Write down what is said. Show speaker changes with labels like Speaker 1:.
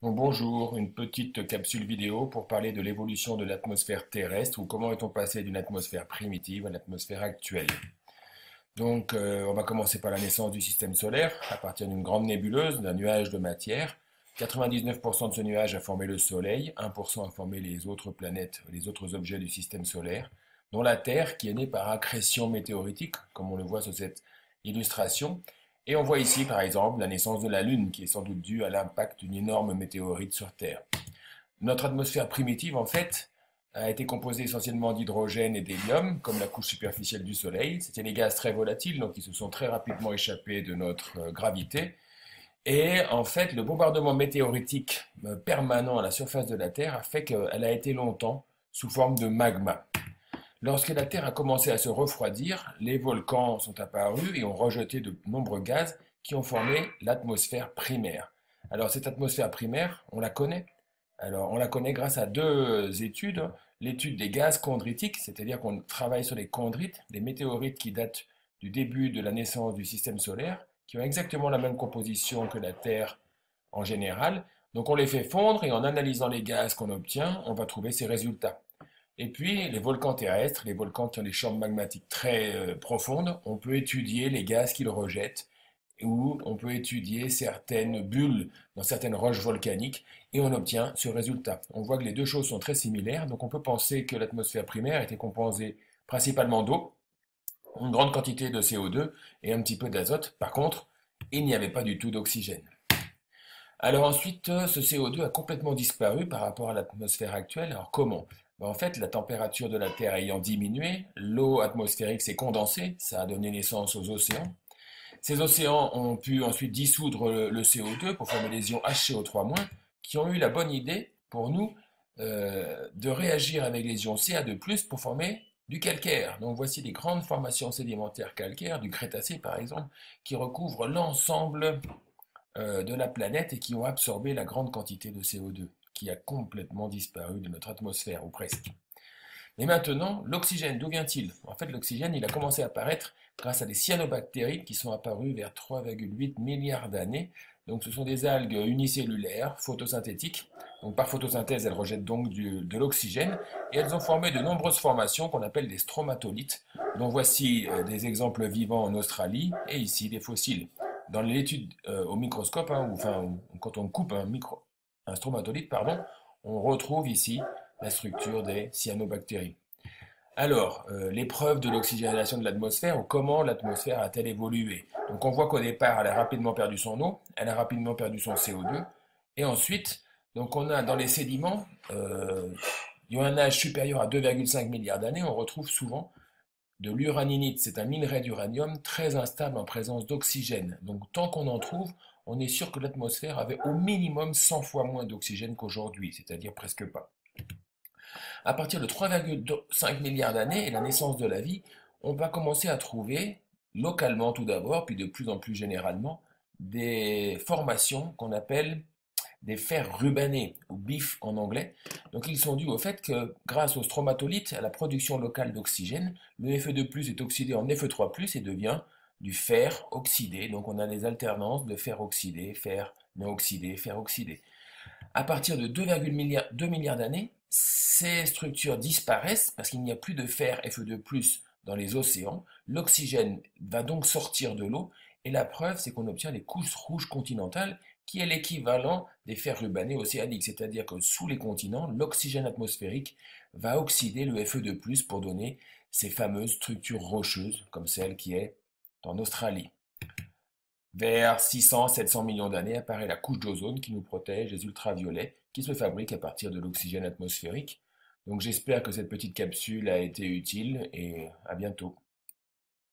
Speaker 1: Bon, bonjour, une petite capsule vidéo pour parler de l'évolution de l'atmosphère terrestre ou comment est-on passé d'une atmosphère primitive à l'atmosphère actuelle. On va commencer par la naissance du système solaire à partir d'une grande nébuleuse, d'un nuage de matière. 99% de ce nuage a formé le Soleil, 1% a formé les autres planètes, les autres objets du système solaire, dont la Terre qui est née par accrétion météoritique, comme on le voit sur cette illustration. Et on voit ici, par exemple, la naissance de la Lune, qui est sans doute due à l'impact d'une énorme météorite sur Terre. Notre atmosphère primitive, en fait, a été composée essentiellement d'hydrogène et d'hélium, comme la couche superficielle du Soleil. C'était des gaz très volatiles, donc ils se sont très rapidement échappés de notre gravité. Et en fait, le bombardement météoritique permanent à la surface de la Terre a fait qu'elle a été longtemps sous forme de magma. Lorsque la Terre a commencé à se refroidir, les volcans sont apparus et ont rejeté de nombreux gaz qui ont formé l'atmosphère primaire. Alors cette atmosphère primaire, on la connaît. Alors on la connaît grâce à deux études. L'étude des gaz chondritiques, c'est-à-dire qu'on travaille sur les chondrites, des météorites qui datent du début de la naissance du système solaire, qui ont exactement la même composition que la Terre en général. Donc on les fait fondre et en analysant les gaz qu'on obtient, on va trouver ces résultats. Et puis, les volcans terrestres, les volcans qui ont des chambres magmatiques très profondes, on peut étudier les gaz qu'ils rejettent, ou on peut étudier certaines bulles dans certaines roches volcaniques, et on obtient ce résultat. On voit que les deux choses sont très similaires, donc on peut penser que l'atmosphère primaire était composée principalement d'eau, une grande quantité de CO2 et un petit peu d'azote. Par contre, il n'y avait pas du tout d'oxygène. Alors ensuite, ce CO2 a complètement disparu par rapport à l'atmosphère actuelle. Alors comment? En fait, la température de la Terre ayant diminué, l'eau atmosphérique s'est condensée, ça a donné naissance aux océans. Ces océans ont pu ensuite dissoudre le CO2 pour former les ions HCO3-, qui ont eu la bonne idée, pour nous, de réagir avec les ions Ca2+, pour former du calcaire. Donc voici les grandes formations sédimentaires calcaires, du Crétacé par exemple, qui recouvrent l'ensemble de la planète et qui ont absorbé la grande quantité de CO2 qui a complètement disparu de notre atmosphère, ou presque. Mais maintenant, l'oxygène, d'où vient-il? En fait, l'oxygène, il a commencé à apparaître grâce à des cyanobactéries qui sont apparues vers 3,8 milliards d'années. Donc ce sont des algues unicellulaires, photosynthétiques. Donc par photosynthèse, elles rejettent donc de l'oxygène et elles ont formé de nombreuses formations qu'on appelle des stromatolites, dont voici des exemples vivants en Australie et ici des fossiles. Dans l'étude au microscope, hein, quand on coupe un stromatolite, pardon, on retrouve ici la structure des cyanobactéries. Alors, les preuves de l'oxygénation de l'atmosphère ou comment l'atmosphère a-t-elle évolué? Donc on voit qu'au départ, elle a rapidement perdu son eau, elle a rapidement perdu son CO2, et ensuite, donc on a dans les sédiments, il y a un âge supérieur à 2,5 milliards d'années, on retrouve souvent de l'uraninite. C'est un minerai d'uranium très instable en présence d'oxygène. Donc tant qu'on en trouve, on est sûr que l'atmosphère avait au minimum 100 fois moins d'oxygène qu'aujourd'hui, c'est-à-dire presque pas. À partir de 3,5 milliards d'années et la naissance de la vie, on va commencer à trouver, localement tout d'abord, puis de plus en plus généralement, des formations qu'on appelle des fers rubanés, ou BIF en anglais. Donc ils sont dus au fait que grâce aux stromatolites, à la production locale d'oxygène, le Fe2+ est oxydé en Fe3+ et devient du fer oxydé. Donc on a des alternances de fer oxydé, fer non oxydé, fer oxydé. À partir de 2,2 milliards d'années, ces structures disparaissent parce qu'il n'y a plus de fer Fe2+ dans les océans. L'oxygène va donc sortir de l'eau et la preuve, c'est qu'on obtient les couches rouges continentales qui est l'équivalent des fers rubanés océaniques, c'est-à-dire que sous les continents, l'oxygène atmosphérique va oxyder le Fe2+ pour donner ces fameuses structures rocheuses comme celle qui est en Australie. Vers 600-700 millions d'années apparaît la couche d'ozone qui nous protège des ultraviolets qui se fabriquent à partir de l'oxygène atmosphérique. Donc j'espère que cette petite capsule a été utile et à bientôt.